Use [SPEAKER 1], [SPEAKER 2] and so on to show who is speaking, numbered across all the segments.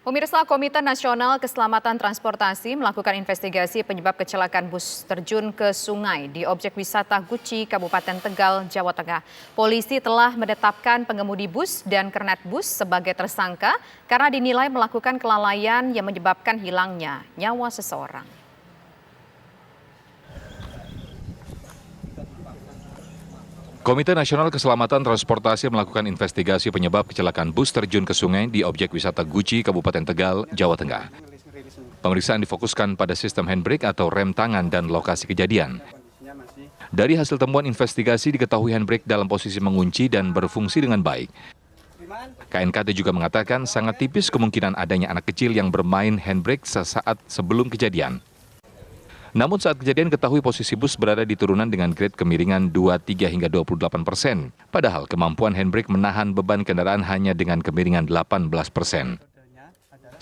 [SPEAKER 1] Pemirsa, Komite Nasional Keselamatan Transportasi melakukan investigasi penyebab kecelakaan bus terjun ke sungai di objek wisata Guci, Kabupaten Tegal, Jawa Tengah. Polisi telah menetapkan pengemudi bus dan kernet bus sebagai tersangka karena dinilai melakukan kelalaian yang menyebabkan hilangnya nyawa seseorang.
[SPEAKER 2] Komite Nasional Keselamatan Transportasi melakukan investigasi penyebab kecelakaan bus terjun ke sungai di objek wisata Guci, Kabupaten Tegal, Jawa Tengah. Pemeriksaan difokuskan pada sistem handbrake atau rem tangan dan lokasi kejadian. Dari hasil temuan investigasi diketahui handbrake dalam posisi mengunci dan berfungsi dengan baik. KNKT juga mengatakan sangat tipis kemungkinan adanya anak kecil yang bermain handbrake sesaat sebelum kejadian. Namun saat kejadian ketahui posisi bus berada di turunan dengan grade kemiringan 23 hingga 28%. Padahal kemampuan handbrake menahan beban kendaraan hanya dengan kemiringan 18%.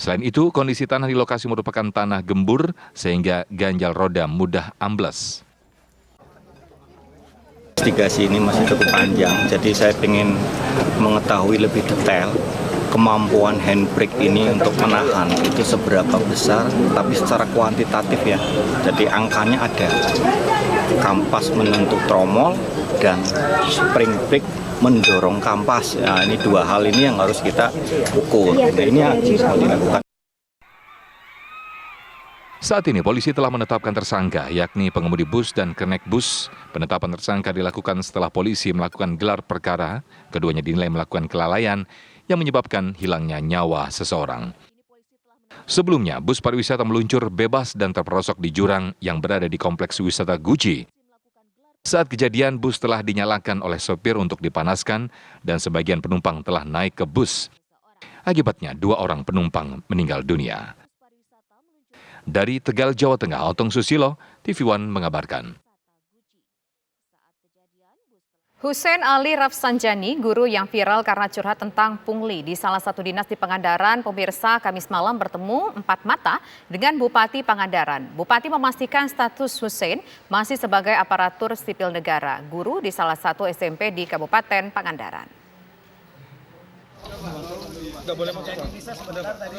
[SPEAKER 2] Selain itu, kondisi tanah di lokasi merupakan tanah gembur sehingga ganjal roda mudah ambles.
[SPEAKER 3] Investigasi ini masih cukup panjang, jadi saya ingin mengetahui lebih detail kemampuan handbrake ini untuk menahan itu seberapa besar, tapi secara kuantitatif ya. Jadi angkanya ada. Kampas menentuk tromol dan spring brake mendorong kampas. Nah, ini dua hal ini yang harus kita ukur. Nah, ini harus dilakukan.
[SPEAKER 2] Saat ini polisi telah menetapkan tersangka, yakni pengemudi bus dan kernet bus. Penetapan tersangka dilakukan setelah polisi melakukan gelar perkara. Keduanya dinilai melakukan kelalaian yang menyebabkan hilangnya nyawa seseorang. Sebelumnya, bus pariwisata meluncur bebas dan terperosok di jurang yang berada di kompleks wisata Guci. Saat kejadian, bus telah dinyalakan oleh sopir untuk dipanaskan dan sebagian penumpang telah naik ke bus. Akibatnya, 2 orang penumpang meninggal dunia. Dari Tegal, Jawa Tengah, Otong Susilo, TV One mengabarkan.
[SPEAKER 1] Hussein Ali Rafsanjani, guru yang viral karena curhat tentang pungli di salah satu dinas di Pangandaran, pemirsa Kamis malam bertemu 4 mata dengan Bupati Pangandaran. Bupati memastikan status Hussein masih sebagai aparatur sipil negara, guru di salah satu SMP di Kabupaten Pangandaran.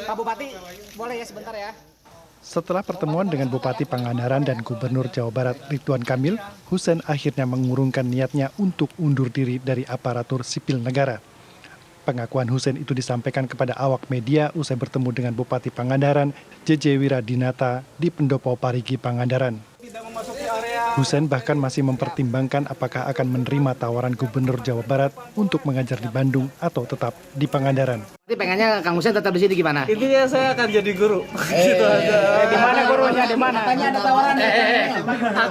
[SPEAKER 4] Pak Bupati, boleh ya sebentar ya?
[SPEAKER 5] Setelah pertemuan dengan Bupati Pangandaran dan Gubernur Jawa Barat Ridwan Kamil, Hussein akhirnya mengurungkan niatnya untuk undur diri dari aparatur sipil negara. Pengakuan Hussein itu disampaikan kepada awak media usai bertemu dengan Bupati Pangandaran, JJ Wiradinata di Pendopo Parigi, Pangandaran. Hussein bahkan masih mempertimbangkan apakah akan menerima tawaran Gubernur Jawa Barat untuk mengajar di Bandung atau tetap di Pangandaran.
[SPEAKER 4] Nanti pengennya Kang Hussein tetap di sini gimana?
[SPEAKER 6] Intinya saya akan jadi guru. Gitu aja.
[SPEAKER 4] Di mana gurunya? Di mana? Katanya ada tawaran.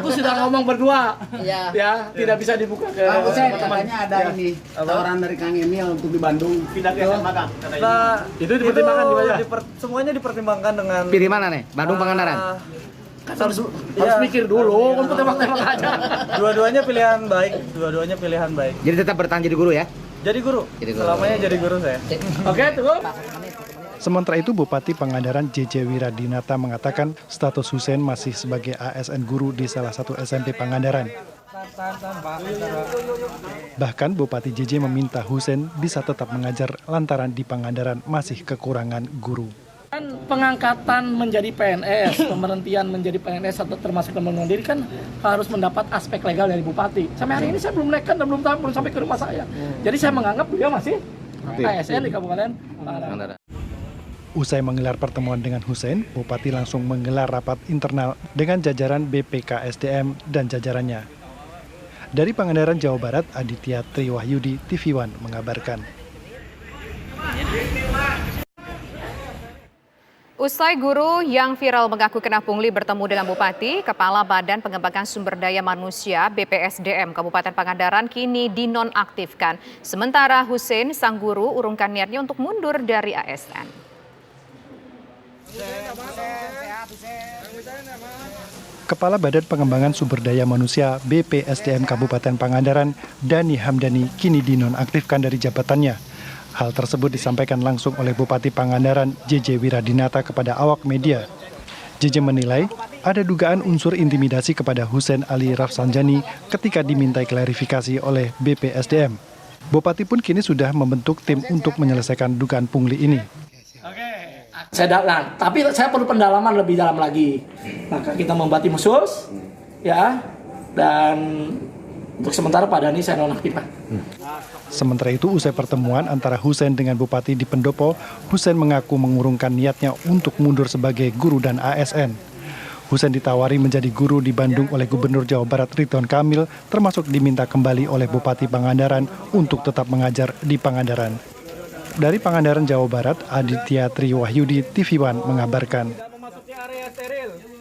[SPEAKER 6] Aku sudah ngomong berdua.
[SPEAKER 4] Iya.
[SPEAKER 6] Ya, tidak bisa dibuka ke
[SPEAKER 4] Kang Hussein
[SPEAKER 6] teman-teman.
[SPEAKER 4] katanya ada ini tawaran dari Kang Emil untuk di Bandung.
[SPEAKER 6] Pindah ke SMA Kang. Nah, itu dipertimbangkan di mana? Semuanya dipertimbangkan dengan
[SPEAKER 4] Pilih mana nih? Bandung Pangandaran?
[SPEAKER 6] Kan harus mikir dulu, kan tembak-tembak aja. Dua-duanya pilihan baik.
[SPEAKER 4] Jadi tetap bertahan jadi guru ya?
[SPEAKER 6] Jadi guru. Selamanya jadi guru saya. Oke, tunggu.
[SPEAKER 5] Sementara itu, Bupati Pangandaran JJ Wiradinata mengatakan status Hussein masih sebagai ASN guru di salah satu SMP Pangandaran. Bahkan Bupati JJ meminta Hussein bisa tetap mengajar lantaran di Pangandaran masih kekurangan guru.
[SPEAKER 7] Pengangkatan menjadi PNS, pemberhentian menjadi PNS atau termasuk pengunduran diri kan harus mendapat aspek legal dari Bupati. Sampai hari ini saya belum naikkan dan belum sampai ke rumah saya. Jadi saya menganggap beliau masih ASN di Kabupaten Pangandaran.
[SPEAKER 5] Usai menggelar pertemuan dengan Hussein, Bupati langsung menggelar rapat internal dengan jajaran BPKSDM dan jajarannya. Dari Pangandaran, Jawa Barat, Aditya Triwahyudi, TV One mengabarkan.
[SPEAKER 1] Usai guru yang viral mengaku kena pungli bertemu dengan Bupati, Kepala Badan Pengembangan Sumber Daya Manusia BPSDM Kabupaten Pangandaran kini dinonaktifkan. Sementara Hussein, sang guru, urungkan niatnya untuk mundur dari ASN.
[SPEAKER 5] Kepala Badan Pengembangan Sumber Daya Manusia BPSDM Kabupaten Pangandaran, Dani Hamdani, kini dinonaktifkan dari jabatannya. Hal tersebut disampaikan langsung oleh Bupati Pangandaran JJ Wiradinata kepada awak media. JJ menilai ada dugaan unsur intimidasi kepada Hussein Ali Rafsanjani ketika dimintai klarifikasi oleh BPSDM. Bupati pun kini sudah membentuk tim untuk menyelesaikan dugaan pungli ini.
[SPEAKER 7] Tapi saya perlu pendalaman lebih dalam lagi. Maka kita membuat tim khusus, ya, dan untuk sementara Pak Dhani saya nonaktifkan.
[SPEAKER 5] Sementara itu, usai pertemuan antara Hussein dengan Bupati di Pendopo, Hussein mengaku mengurungkan niatnya untuk mundur sebagai guru dan ASN. Hussein ditawari menjadi guru di Bandung oleh Gubernur Jawa Barat Ridwan Kamil, termasuk diminta kembali oleh Bupati Pangandaran untuk tetap mengajar di Pangandaran. Dari Pangandaran, Jawa Barat, Aditya Triwahyudi, TV One mengabarkan.
[SPEAKER 6] Memasuki area steril.